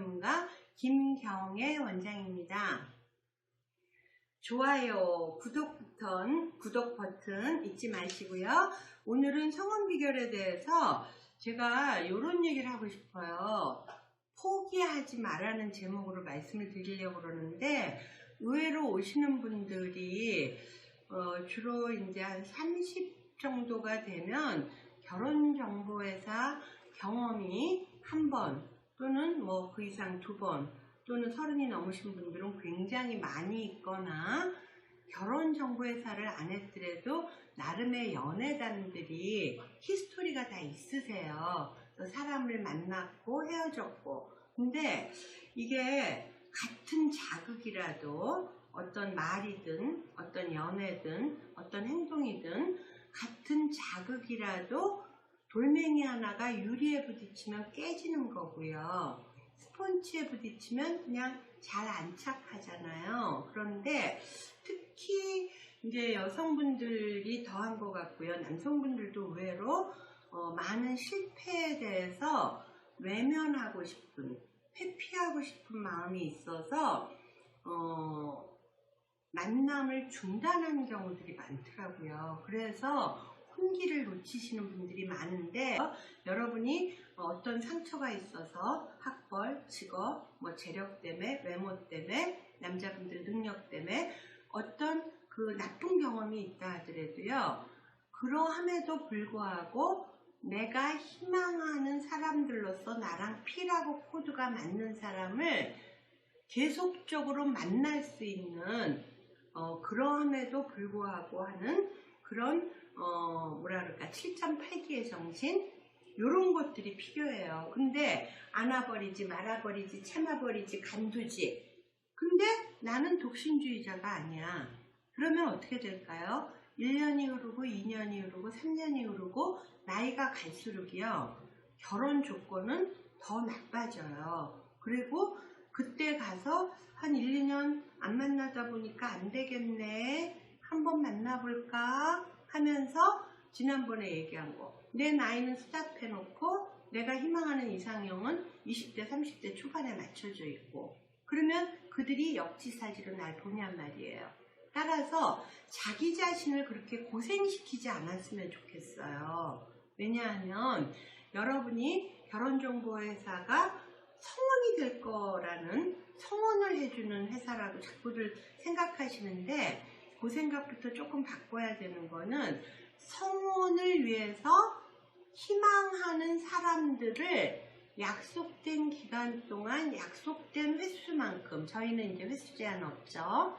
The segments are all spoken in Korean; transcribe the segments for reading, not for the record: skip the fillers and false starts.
전문가 김경애 원장입니다. 좋아요, 구독 버튼 잊지 마시고요. 오늘은 성원 비결에 대해서 제가 이런 얘기를 하고 싶어요. 포기하지 말라는 제목으로 말씀을 드리려고 그러는데, 의외로 오시는 분들이 주로 이제 한 30 정도가 되면 결혼정보회사 경험이 한 번 또는 뭐 그 이상 2번 또는 30이 넘으신 분들은 굉장히 많이 있거나, 결혼정보회사를 안 했더라도 나름의 연애담들이 히스토리가 다 있으세요. 사람을 만났고 헤어졌고. 근데 이게 같은 자극이라도 어떤 말이든 어떤 연애든 어떤 행동이든 같은 자극이라도 돌멩이 하나가 유리에 부딪히면 깨지는 거고요. 스펀지에 부딪히면 그냥 잘 안착하잖아요. 그런데 특히 이제 여성분들이 더한 것 같고요. 남성분들도 의외로 많은 실패에 대해서 외면하고 싶은, 회피하고 싶은 마음이 있어서 만남을 중단하는 경우들이 많더라고요. 그래서 혼기를 놓치시는 분들이 많은데, 여러분이 어떤 상처가 있어서 학벌, 직업, 뭐 재력 때문에, 외모 때문에, 남자분들의 능력 때문에 어떤 그 나쁜 경험이 있다 하더라도요, 그러함에도 불구하고 내가 희망하는 사람들로서 나랑 피라고 코드가 맞는 사람을 계속적으로 만날 수 있는, 그러함에도 불구하고 하는 그런 뭐라 그럴까, 7.8기의 정신, 요런 것들이 필요해요. 근데 안아버리지, 말아버리지, 참아버리지, 간두지. 근데 나는 독신주의자가 아니야. 그러면 어떻게 될까요? 1년이 흐르고 2년이 흐르고 3년이 흐르고 나이가 갈수록이요, 결혼 조건은 더 나빠져요. 그리고 그때 가서 한 1, 2년 안 만나다 보니까 안 되겠네, 한번 만나볼까 하면서 지난번에 얘기한 거, 내 나이는 스탑해놓고 내가 희망하는 이상형은 20대 30대 초반에 맞춰져 있고, 그러면 그들이 역지사지로 날 보냔 말이에요. 따라서 자기 자신을 그렇게 고생시키지 않았으면 좋겠어요. 왜냐하면 여러분이 결혼정보회사가 성원이 될 거라는, 성원을 해주는 회사라고 자꾸들 생각하시는데, 그 생각부터 조금 바꿔야 되는 거는, 성원을 위해서 희망하는 사람들을 약속된 기간 동안 약속된 횟수만큼, 저희는 이제 횟수 제한 없죠,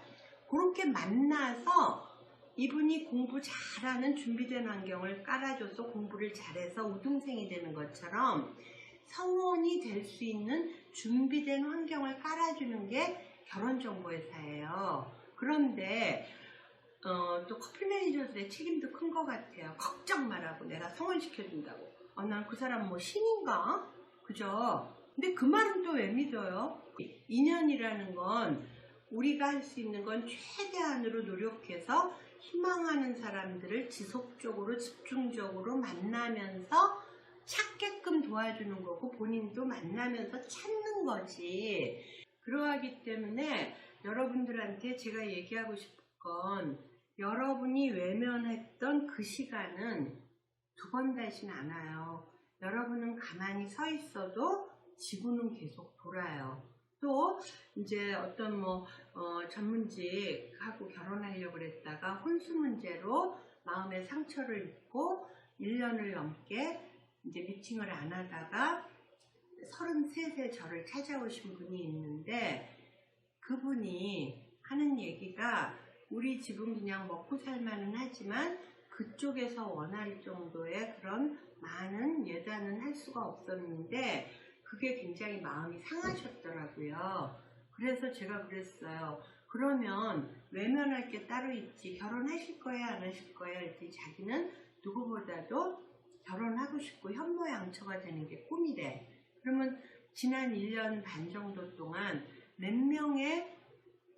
그렇게 만나서 이분이 공부 잘하는 준비된 환경을 깔아줘서 공부를 잘해서 우등생이 되는 것처럼 성원이 될 수 있는 준비된 환경을 깔아주는 게 결혼정보회사예요. 그런데 또 커플 매니저들의 책임도 큰 것 같아요. 걱정 말라고, 내가 성원시켜준다고. 난 그 사람 뭐 신인가? 그죠? 근데 그 말은 또 왜 믿어요? 인연이라는 건 우리가 할 수 있는 건 최대한으로 노력해서 희망하는 사람들을 지속적으로 집중적으로 만나면서 찾게끔 도와주는 거고, 본인도 만나면서 찾는 거지. 그러하기 때문에 여러분들한테 제가 얘기하고 싶은 건, 여러분이 외면했던 그 시간은 2번 다시는 안 와요. 여러분은 가만히 서 있어도 지구는 계속 돌아요. 또 이제 어떤 전문직하고 결혼하려고 그랬다가 혼수 문제로 마음의 상처를 입고 1년을 넘게 이제 미팅을 안 하다가 33세 저를 찾아오신 분이 있는데, 그분이 하는 얘기가, 우리 집은 그냥 먹고 살만은 하지만 그쪽에서 원할 정도의 그런 많은 예단은 할 수가 없었는데, 그게 굉장히 마음이 상하셨더라고요. 그래서 제가 그랬어요. 그러면 외면할 게 따로 있지, 결혼하실 거예요, 안 하실 거예요? 그랬더니 자기는 누구보다도 결혼하고 싶고 현모양처가 되는 게 꿈이래. 그러면 지난 1년 반 정도 동안 몇 명의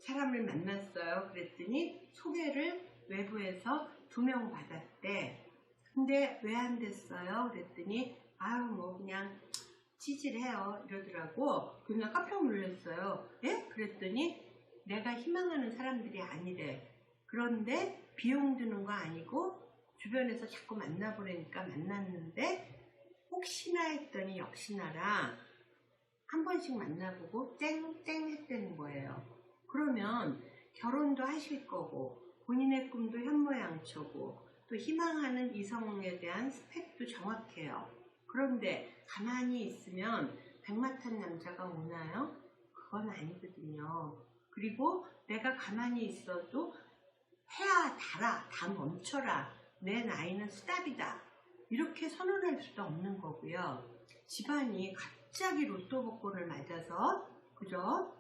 사람을 만났어요. 그랬더니 소개를 외부에서 2명 받았대. 근데 왜 안 됐어요? 그랬더니 그냥 찌질해요 이러더라고. 그냥 깜짝 놀랐어요. 예? 그랬더니 내가 희망하는 사람들이 아니래. 그런데 비용 드는 거 아니고 주변에서 자꾸 만나보려니까 만났는데 혹시나 했더니 역시나라 한 번씩 만나보고 쨍쨍 했다는 거예요. 그러면 결혼도 하실 거고 본인의 꿈도 현모양처고 또 희망하는 이성에 대한 스펙도 정확해요. 그런데 가만히 있으면 백마탄 남자가 오나요? 그건 아니거든요. 그리고 내가 가만히 있어도 해야 달아, 다 멈춰라, 내 나이는 스탑이다 이렇게 선언할 수도 없는 거고요. 집안이 갑자기 로또 복권을 맞아서 그죠?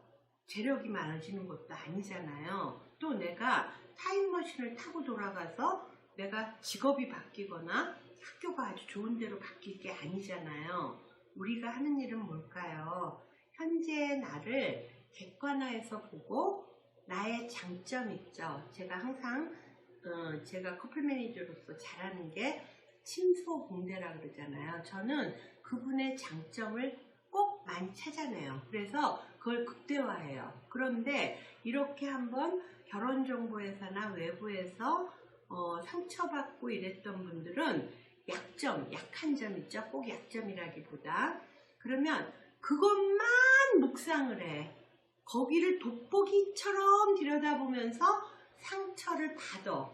재력이 많아지는 것도 아니잖아요. 또 내가 타임머신을 타고 돌아가서 내가 직업이 바뀌거나 학교가 아주 좋은 데로 바뀔 게 아니잖아요. 우리가 하는 일은 뭘까요? 현재의 나를 객관화해서 보고 나의 장점 있죠. 제가 항상 제가 커플 매니저로서 잘하는 게 침소봉대라 그러잖아요. 저는 그분의 장점을 꼭 많이 찾아내요. 그래서 그걸 극대화해요. 그런데 이렇게 한번 결혼정보회사나 외부에서 상처받고 이랬던 분들은 약점, 약한 점 있죠. 꼭 약점이라기보다. 그러면 그것만 묵상을 해. 거기를 돋보기처럼 들여다보면서 상처를 받아.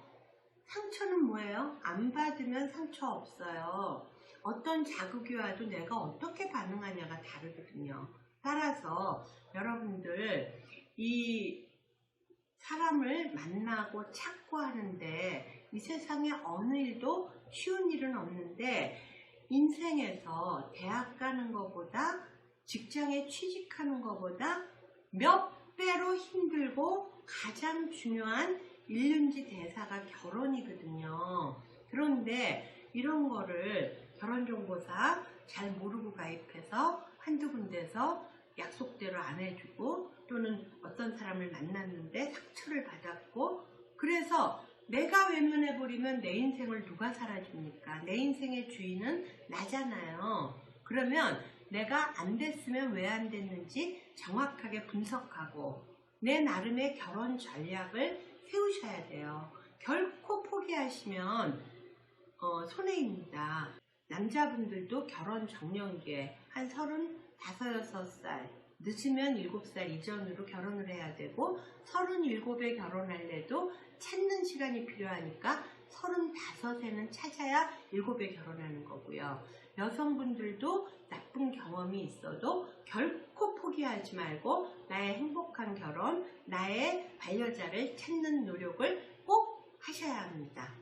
상처는 뭐예요? 안 받으면 상처 없어요. 어떤 자극이 와도 내가 어떻게 반응하냐가 다르거든요. 따라서 여러분들 이 사람을 만나고 찾고 하는데 이 세상에 어느 일도 쉬운 일은 없는데 인생에서 대학 가는 것보다 직장에 취직하는 것보다 몇 배로 힘들고 가장 중요한 일륜지 대사가 결혼이거든요. 그런데 이런 거를 결혼정보사 잘 모르고 가입해서 한두 군데서 약속대로 안 해주고 또는 어떤 사람을 만났는데 상처를 받았고 그래서 내가 외면해버리면 내 인생을 누가 살아줍니까? 내 인생의 주인은 나잖아요. 그러면 내가 안 됐으면 왜 안 됐는지 정확하게 분석하고 내 나름의 결혼 전략을 세우셔야 돼요. 결코 포기하시면 손해입니다. 남자분들도 결혼 정년기에 한 35, 6살 늦으면 7살 이전으로 결혼을 해야 되고 37에 결혼할래도 찾는 시간이 필요하니까 35에는 찾아야 7에 결혼하는 거고요. 여성분들도 나쁜 경험이 있어도 결코 포기하지 말고 나의 행복한 결혼, 나의 반려자를 찾는 노력을 꼭 하셔야 합니다.